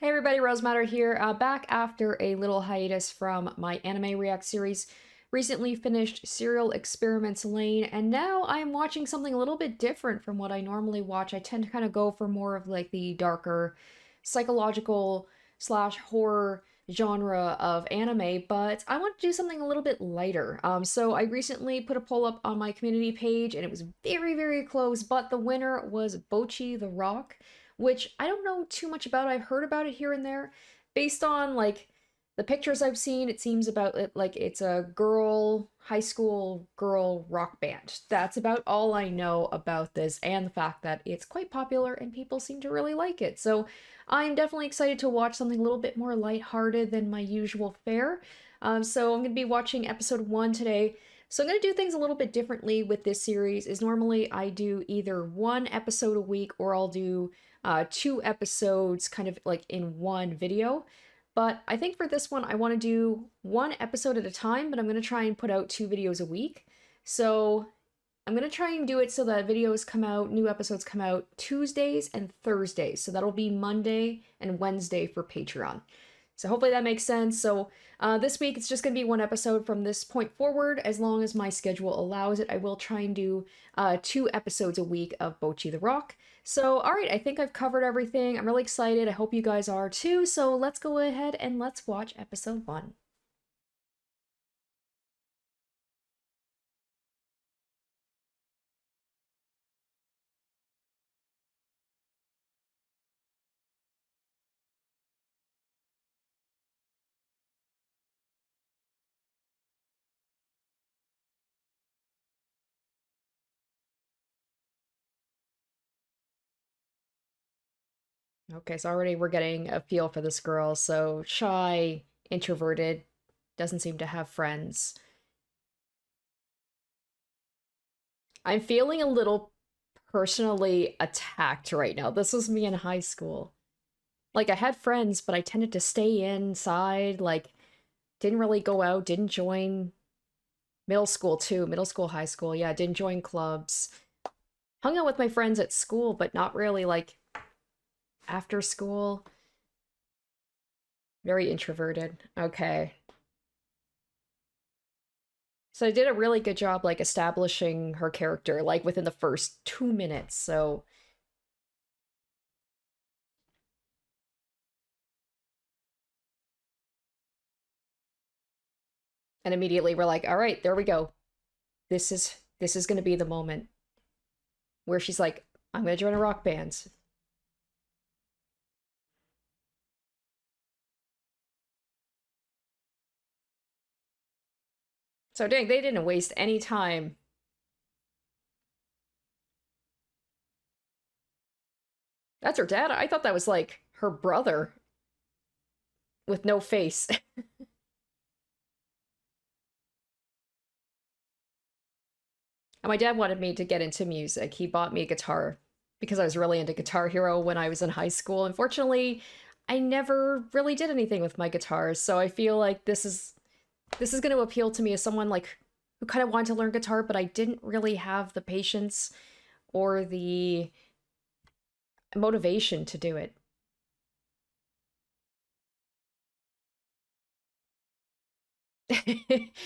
Hey everybody, Rose Matter here, back after a little hiatus from my anime react series. Recently finished Serial Experiments Lane, and now I'm watching something a little bit different from what I normally watch. I tend to kind of go for more of like the darker psychological slash horror genre of anime, but I want to do something a little bit lighter. So I recently put a poll up on my community page, and it was very, very close, but the winner was Bocchi the Rock, which I don't know too much about. I've heard about it here and there. Based on like the pictures I've seen, it seems about it like it's a girl, high school girl rock band. That's about all I know about this, and the fact that it's quite popular and people seem to really like it. So I'm definitely excited to watch something a little bit more lighthearted than my usual fare. So I'm going to be watching episode 1 today. So I'm going to do things a little bit differently with this series. Is normally I do either one episode a week or I'll do two episodes kind of like in one video. But I think for this one, I want to do one episode at a time, but I'm going to try and put out two videos a week. So I'm going to try and do it so that videos come out, new episodes come out Tuesdays and Thursdays. So that'll be Monday and Wednesday for Patreon. So hopefully that makes sense. So this week it's just going to be one episode from this point forward. As long as my schedule allows it, I will try and do two episodes a week of Bocchi the Rock. So all right, I think I've covered everything. I'm really excited. I hope you guys are too. So let's go ahead and let's watch episode 1. Okay, so already we're getting a feel for this girl. So shy, introverted, doesn't seem to have friends. I'm feeling a little personally attacked right now. This was me in high school. Like, I had friends, but I tended to stay inside, like, didn't really go out, didn't join middle school too, middle school, high school, yeah, didn't join clubs. Hung out with my friends at school, but not really, like, after school. Very introverted. Okay. So I did a really good job, like, establishing her character, like, within the first 2 minutes, so... And immediately we're like, all right, there we go. This is gonna be the moment where she's like, I'm gonna join a rock band. So dang, they didn't waste any time. That's her dad? I thought that was like her brother with no face. And my dad wanted me to get into music. He bought me a guitar because I was really into Guitar Hero when I was in high school. Unfortunately, I never really did anything with my guitars, so I feel like this is going to appeal to me as someone like who kind of wanted to learn guitar, but I didn't really have the patience or the motivation to do it.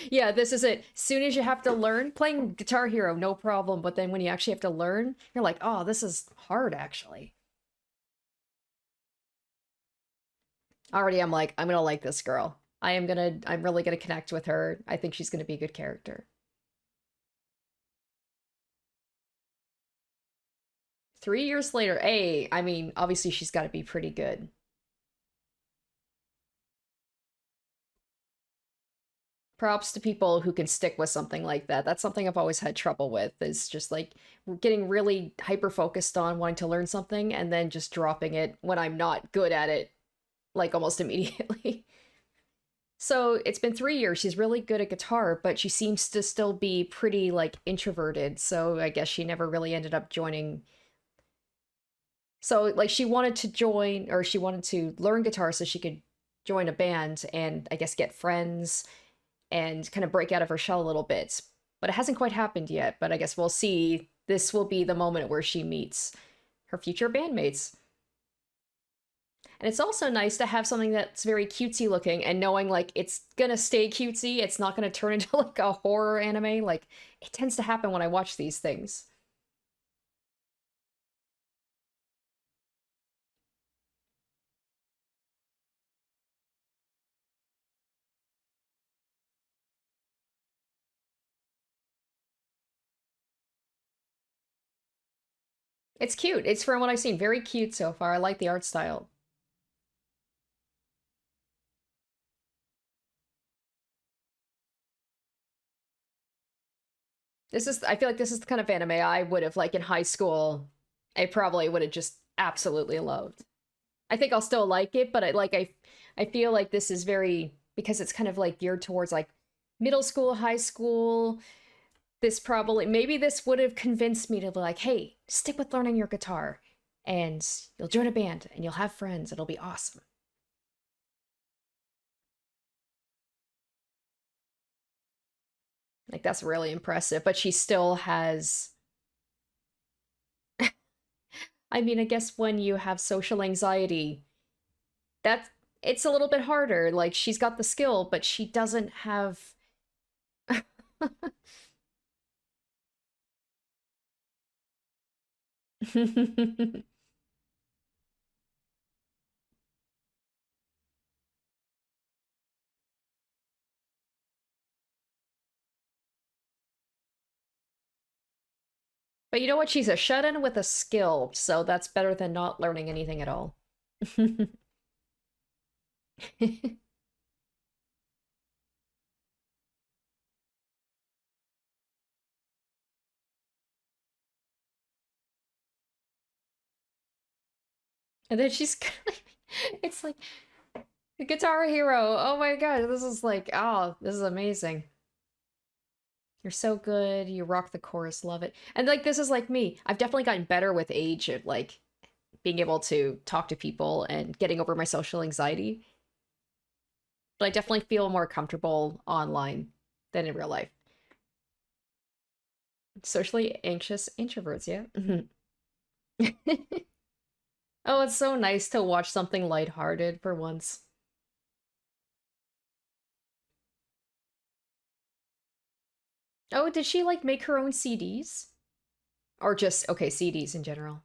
Yeah, this is it. Soon as you have to learn, playing Guitar Hero, no problem. But then when you actually have to learn, you're like, oh, this is hard, actually. Already, I'm like, I'm gonna like this girl. I'm really gonna connect with her. I think she's gonna be a good character. 3 years later, hey, I mean, obviously she's got to be pretty good. Props to people who can stick with something like that. That's something I've always had trouble with, is just like getting really hyper focused on wanting to learn something and then just dropping it when I'm not good at it, like almost immediately. So it's been 3 years. She's really good at guitar, but she seems to still be pretty like introverted. So I guess she never really ended up joining. So like she wanted to join, or she wanted to learn guitar so she could join a band and I guess get friends and kind of break out of her shell a little bit. But it hasn't quite happened yet. But I guess we'll see. This will be the moment where she meets her future bandmates. And it's also nice to have something that's very cutesy looking and knowing like it's gonna stay cutesy, it's not gonna turn into like a horror anime. Like it tends to happen when I watch these things. It's cute. It's from what I've seen, very cute so far. I like the art style. I feel like this is the kind of anime I would have like in high school. I probably would have just absolutely loved. I think I'll still like it, but I feel like this is very because it's kind of like geared towards like middle school, high school. This probably maybe this would have convinced me to be like, hey, stick with learning your guitar and you'll join a band and you'll have friends. It'll be awesome. Like that's really impressive. But she still has I mean, I guess when you have social anxiety, that's it's a little bit harder. Like she's got the skill, but she doesn't have But you know what? She's a shut-in with a skill, so that's better than not learning anything at all. And then she's it's like Guitar Hero. Oh my god, this is like, oh, this is amazing. You're so good. You rock the chorus, love it. And like this is like me. I've definitely gotten better with age at like being able to talk to people and getting over my social anxiety. But I definitely feel more comfortable online than in real life. Socially anxious introverts, yeah. Oh, it's so nice to watch something lighthearted for once. Oh, did she like make her own CDs? Or just, okay, CDs in general?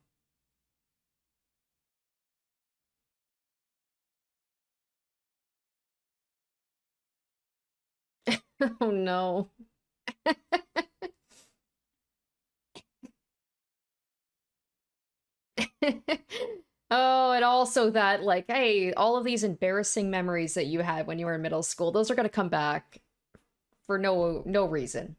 Oh no. Oh, and also that, like, hey, all of these embarrassing memories that you had when you were in middle school, those are gonna come back for no reason.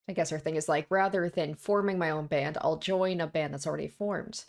I guess her thing is like, rather than forming my own band, I'll join a band that's already formed.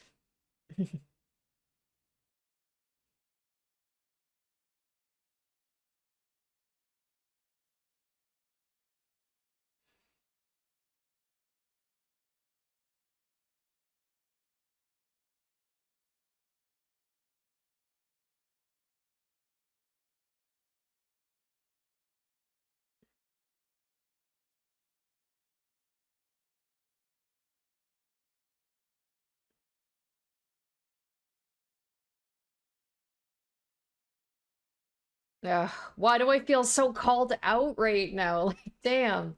Ugh, why do I feel so called out right now? Like, damn.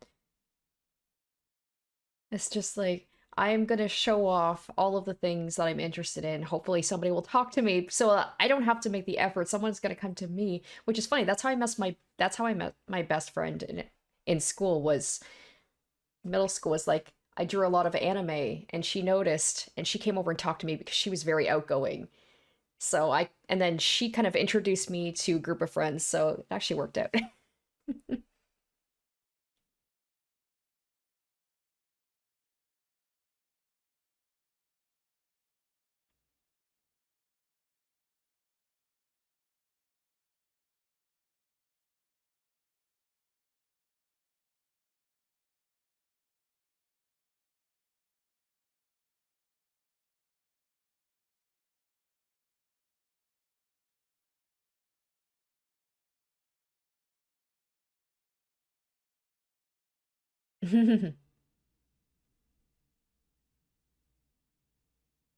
It's just like I am gonna show off all of the things that I'm interested in. Hopefully, somebody will talk to me, so I don't have to make the effort. Someone's gonna come to me, which is funny. That's how I met my best friend in school. Was middle school was like I drew a lot of anime, and she noticed, and she came over and talked to me because she was very outgoing. And then she kind of introduced me to a group of friends, so it actually worked out.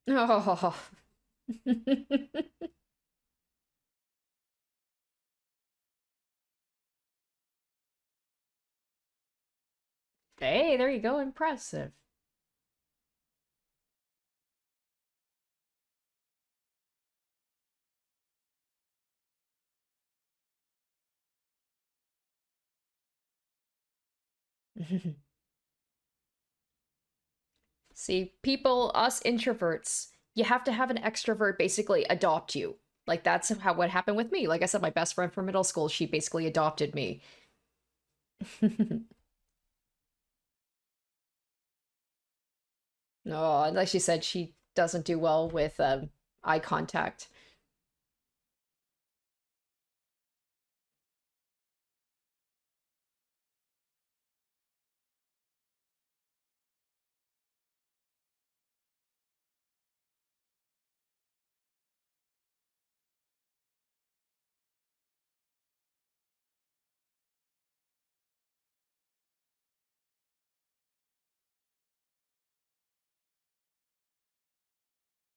Oh. Hey, there you go. Impressive. See, people, us introverts, you have to have an extrovert basically adopt you. Like that's how what happened with me. Like I said, my best friend from middle school, she basically adopted me. Oh, and like she said, she doesn't do well with eye contact.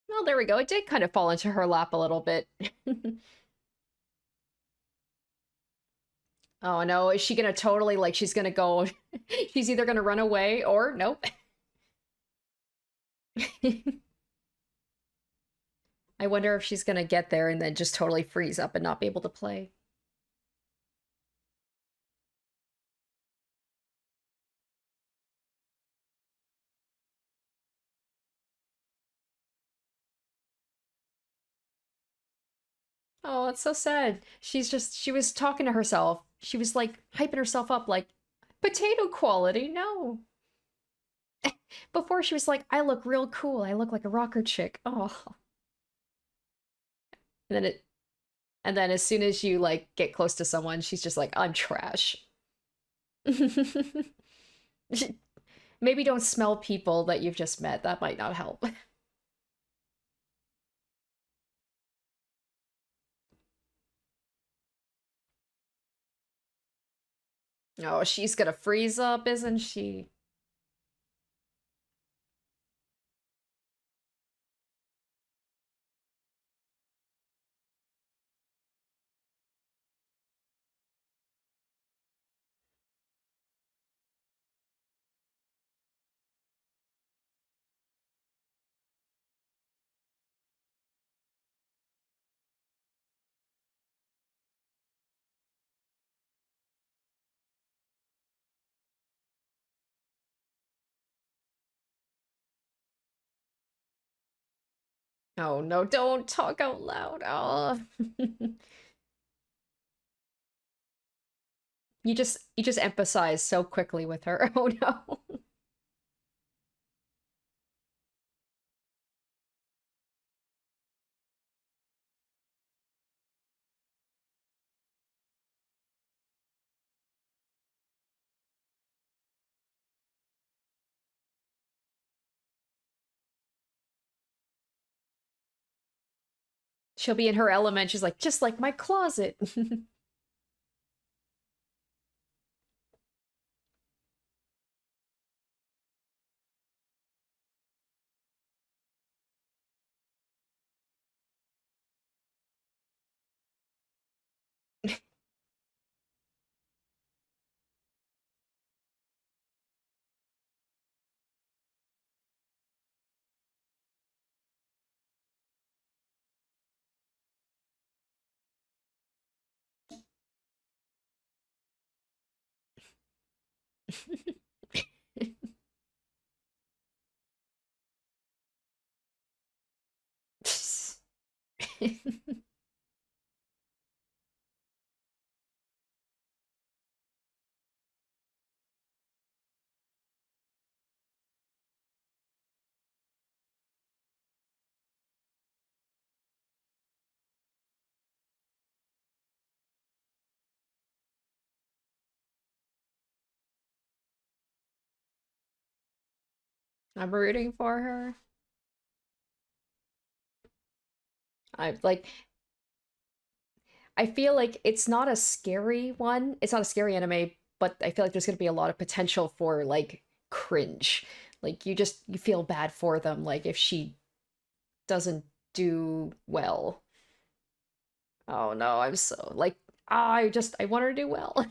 Well, there we go. It did kind of fall into her lap a little bit. Oh no, is she gonna totally like she's gonna go she's either gonna run away or nope. I wonder if she's gonna get there and then just totally freeze up and not be able to play. Oh, it's so sad. She was talking to herself. She was like hyping herself up like potato quality. No. Before she was like, I look real cool. I look like a rocker chick. Oh. And then it and then as soon as you like get close to someone, she's just like, I'm trash. Maybe don't smell people that you've just met. That might not help. Oh, she's gonna freeze up, isn't she? Oh no, don't talk out loud. Oh. You just empathize so quickly with her. Oh no. She'll be in her element. She's like, just like my closet. I'm rooting for her. I like I feel like it's not a scary one. It's not a scary anime, but I feel like there's gonna be a lot of potential for like cringe. Like you feel bad for them, like if she doesn't do well. Oh no, I'm so like I want her to do well.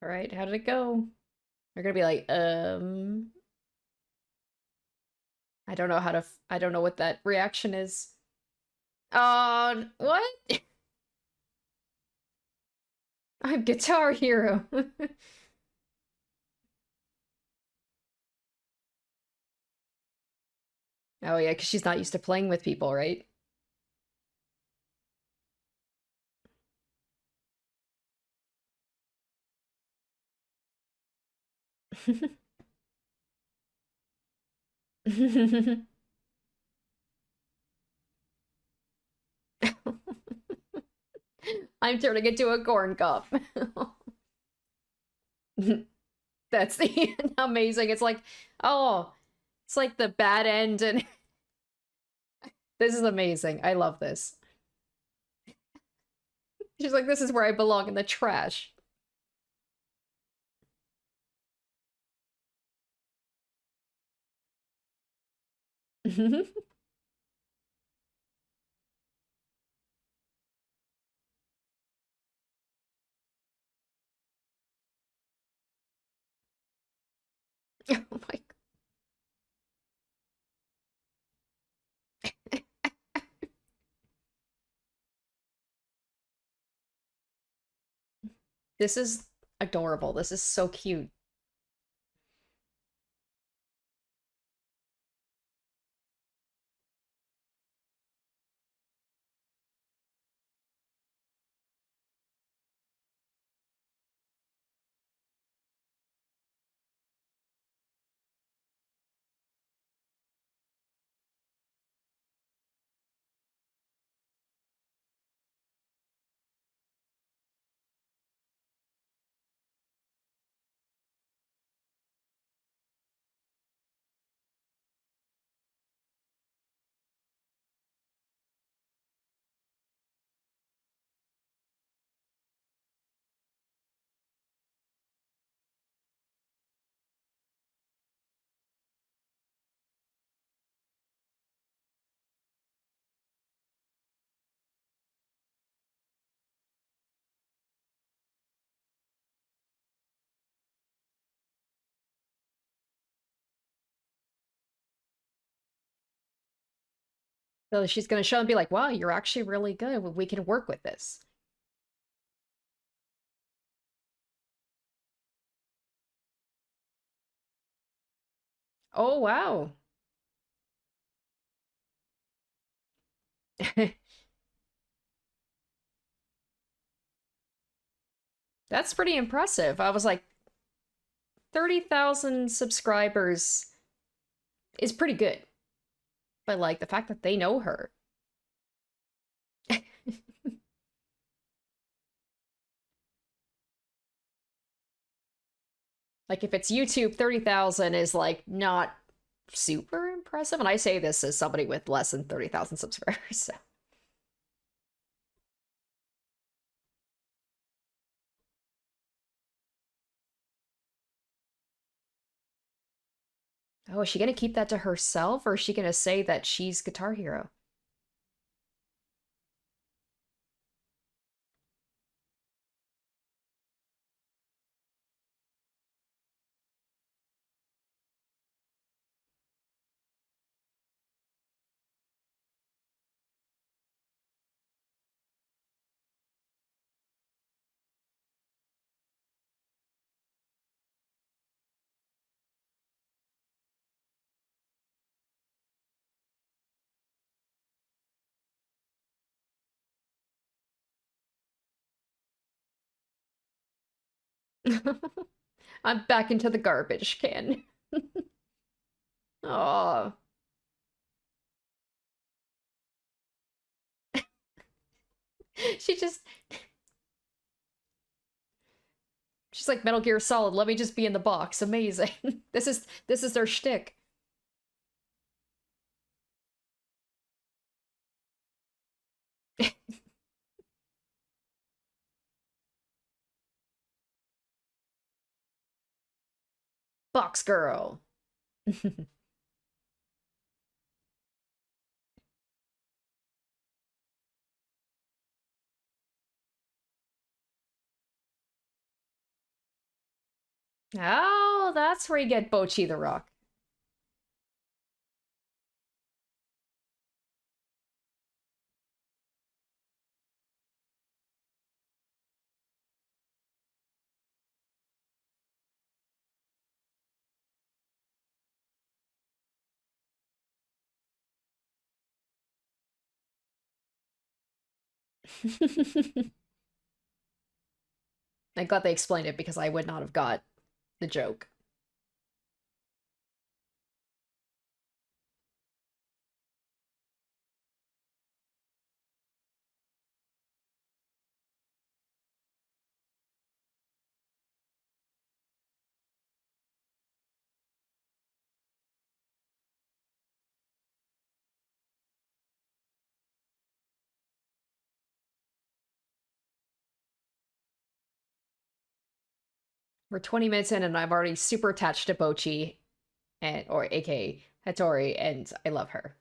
All right, how did it go? They're gonna be like, I don't know how to, I don't know what that reaction is. What? I'm Guitar Hero. Oh yeah, because she's not used to playing with people, right? I'm turning into a corn cup. That's the amazing. It's like, oh, it's like the bad end, and this is amazing. I love this. She's like, this is where I belong in the trash. Oh my, this is adorable. This is so cute. So she's gonna show and be like, wow, you're actually really good. We can work with this. Oh, wow. That's pretty impressive. I was like, 30,000 subscribers is pretty good. But like the fact that they know her. Like if it's YouTube, 30,000 is like not super impressive. And I say this as somebody with less than 30,000 subscribers. So. Oh, is she gonna keep that to herself or is she gonna say that she's Guitar Hero? I'm back into the garbage can. Oh, she just she's like Metal Gear Solid. Let me just be in the box. Amazing. This is their shtick. Box girl. Oh, that's where you get Bocchi the Rock. I'm glad they explained it because I would not have got the joke. We're 20 minutes in and I'm already super attached to Bocchi and or aka Hattori, and I love her.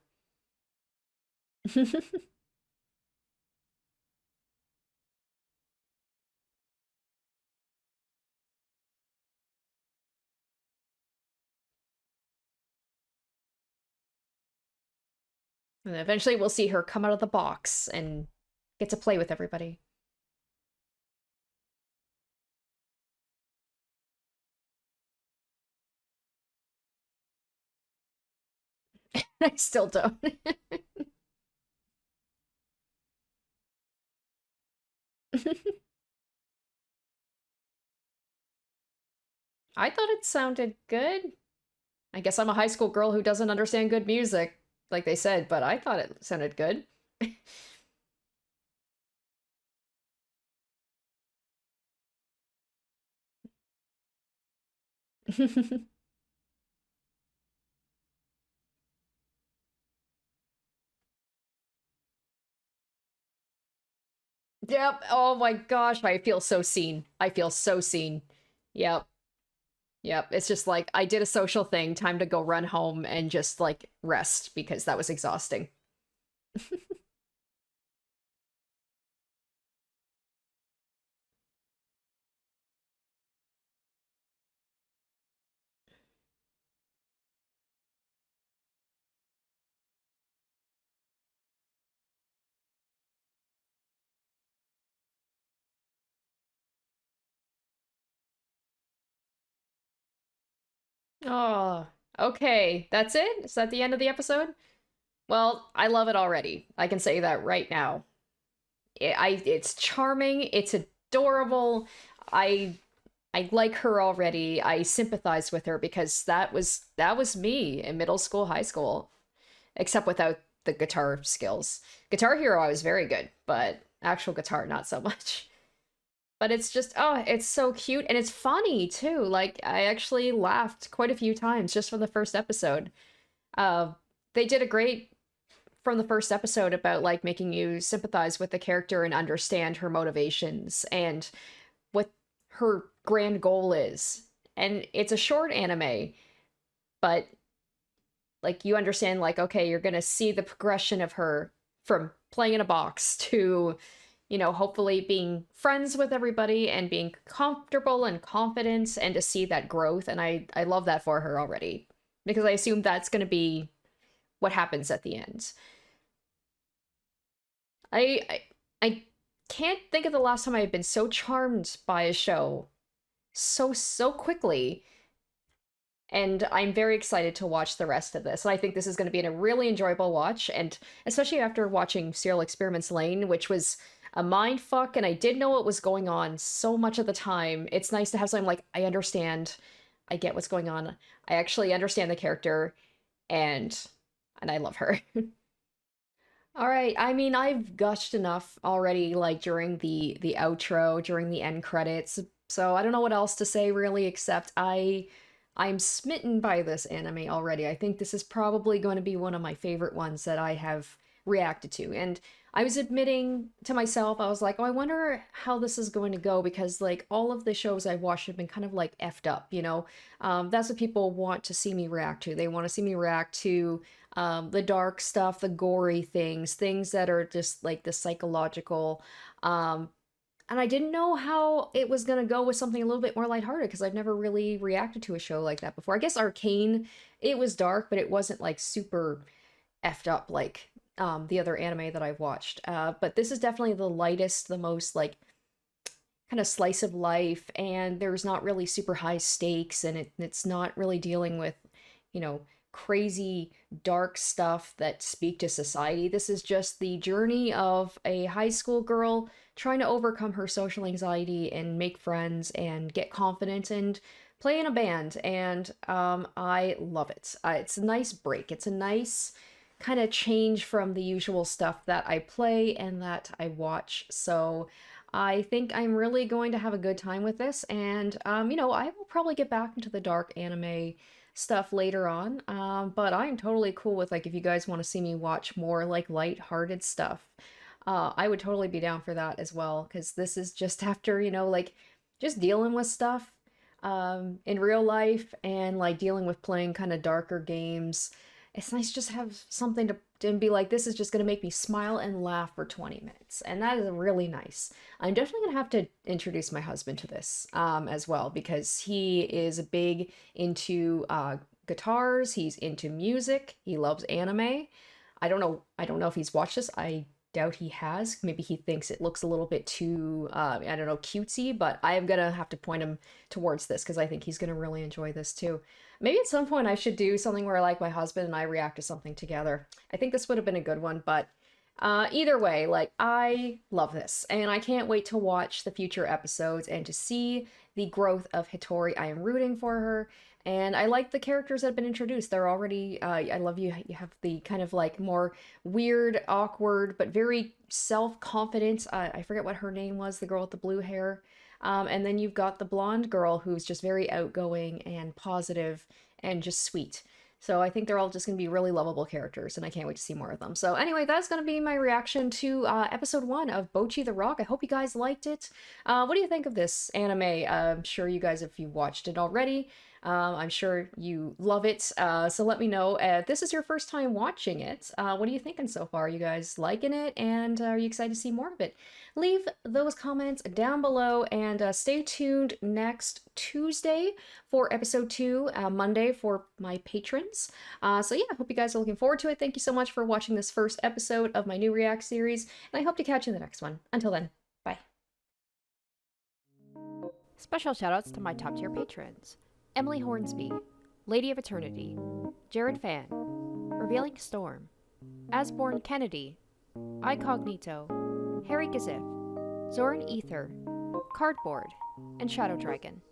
And eventually we'll see her come out of the box and get to play with everybody. I still don't. I thought it sounded good. I guess I'm a high school girl who doesn't understand good music, like they said, but I thought it sounded good. Yep. Oh my gosh, I feel so seen. I feel so seen. Yep. Yep. It's just like I did a social thing, time to go run home and just like rest because that was exhausting. Oh, okay. That's it? Is that the end of the episode? Well, I love it already. I can say that right now. It's charming, it's adorable. I I like her already. I sympathize with her because that was me in middle school, high school, except without the guitar skills. Guitar Hero I was very good, but actual guitar not so much. But it's just oh, it's so cute and it's funny too. Like I actually laughed quite a few times just from the first episode. Uh they did a great from the first episode about like making you sympathize with the character and understand her motivations and what her grand goal is. And it's a short anime, but like you understand like okay, you're going to see the progression of her from playing in a box to hopefully being friends with everybody and being comfortable and confident and to see that growth and I love that for her already because I assume that's going to be what happens at the end. I I can't think of the last time I've been so charmed by a show so quickly, and I'm very excited to watch the rest of this. And I think this is going to be a really enjoyable watch, and especially after watching Serial Experiments Lane, which was a mind fuck, and I didn't know what was going on so much of the time. It's nice to have something like I understand, I get what's going on. I actually understand the character. and I love her. All right. I mean, I've gushed enough already, like during the outro, during the end credits. So I don't know what else to say really, except I'm smitten by this anime already. I think this is probably going to be one of my favorite ones that I have reacted to. And I was admitting to myself, I was like, oh, I wonder how this is going to go because like all of the shows I've watched have been kind of like effed up, you know? That's what people want to see me react to. They want to see me react to the dark stuff, the gory things, things that are just like the psychological. Um, and I didn't know how it was gonna go with something a little bit more lighthearted because I've never really reacted to a show like that before. I guess Arcane, it was dark, but it wasn't like super effed up like the other anime that I've watched. But this is definitely the lightest, the most like kind of slice of life, and there's not really super high stakes, and it's not really dealing with, you know, crazy dark stuff that speak to society. This is just the journey of a high school girl trying to overcome her social anxiety and make friends and get confident and play in a band. And I love it. It's a nice break. It's a nice kind of change from the usual stuff that I play and that I watch. So I think I'm really going to have a good time with this. And, you know, I will probably get back into the dark anime stuff later on. But I'm totally cool with, like, if you guys want to see me watch more, like, light-hearted stuff, I would totally be down for that as well. Because this is just after, you know, like, just dealing with stuff in real life and, like, dealing with playing kind of darker games. It's nice just have something to be like, this is just going to make me smile and laugh for 20 minutes. And that is really nice. I'm definitely going to have to introduce my husband to this as well, because he is big into guitars. He's into music. He loves anime. I don't know if he's watched this. I doubt he has. Maybe he thinks it looks a little bit too, I don't know, cutesy, but I am going to have to point him towards this because I think he's going to really enjoy this too. Maybe at some point I should do something where like my husband and I react to something together. I think this would have been a good one, but either way, like I love this and I can't wait to watch the future episodes and to see the growth of Hitori. I am rooting for her and I like the characters that have been introduced. They're already, I love you have the kind of like more weird, awkward, but very self-confident. I forget what her name was, the girl with the blue hair. And then you've got the blonde girl who's just very outgoing and positive and just sweet. So I think they're all just going to be really lovable characters, and I can't wait to see more of them. So anyway, that's going to be my reaction to episode 1 of Bocchi the Rock. I hope you guys liked it. What do you think of this anime? I'm sure you guys, if you watched it already, I'm sure you love it. So let me know. If this is your first time watching it, what are you thinking so far? Are you guys liking it? And are you excited to see more of it? Leave those comments down below and stay tuned next Tuesday for episode 2, Monday for my patrons. So yeah, I hope you guys are looking forward to it. Thank you so much for watching this first episode of my new React series, and I hope to catch you in the next one. Until then, bye. Special shoutouts to my top tier patrons: Emily Hornsby, Lady of Eternity, Jared Fan, Revealing Storm, Asborn Kennedy, Icognito, Harry Gazif, Zoran Ether, Cardboard, and Shadow Dragon.